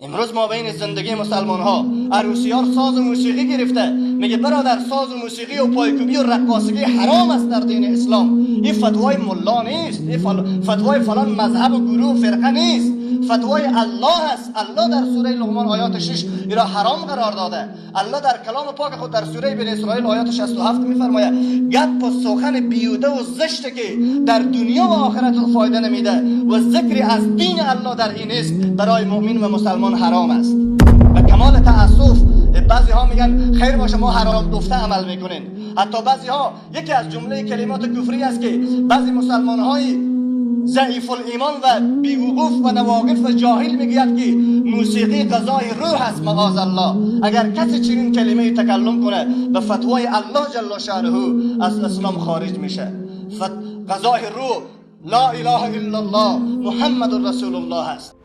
امروز ما بین زندگی مسلمان ها عروسیار ساز و موسیقی گرفته، میگه برادر ساز و موسیقی و پایکوبی و رقاصگی حرام است در دین اسلام. این فتوای ملا نیست، این فتوای فلان مذهب و گروه و فرقه نیست، فتوای الله است. الله در سوره لقمان آیات 6 این را حرام قرار داده. الله در کلام پاک خود در سوره بنی اسرائیل آیات 67 میفرماید گپ و سخن بیهوده و زشت که در دنیا و آخرت فایده نمیده و ذکر از دین الله در این است برای مؤمن و مسلمان حرام است. و کمال تأسف بعضی ها میگن خیر باشه ما حرام گفته عمل میکنین. حتی بعضی ها یکی از جمله کلمات کفری است که بعضی مسلمان های ضعیف الایمان و بی‌وقوف و نواقف و جاهل میگوید که موسیقی غذای روح است. معاذ الله. اگر کسی چنین کلمه تکلم کنه به فتوای الله جل شأنه از اسلام خارج میشه. غذای روح لا اله الا الله محمد رسول الله است.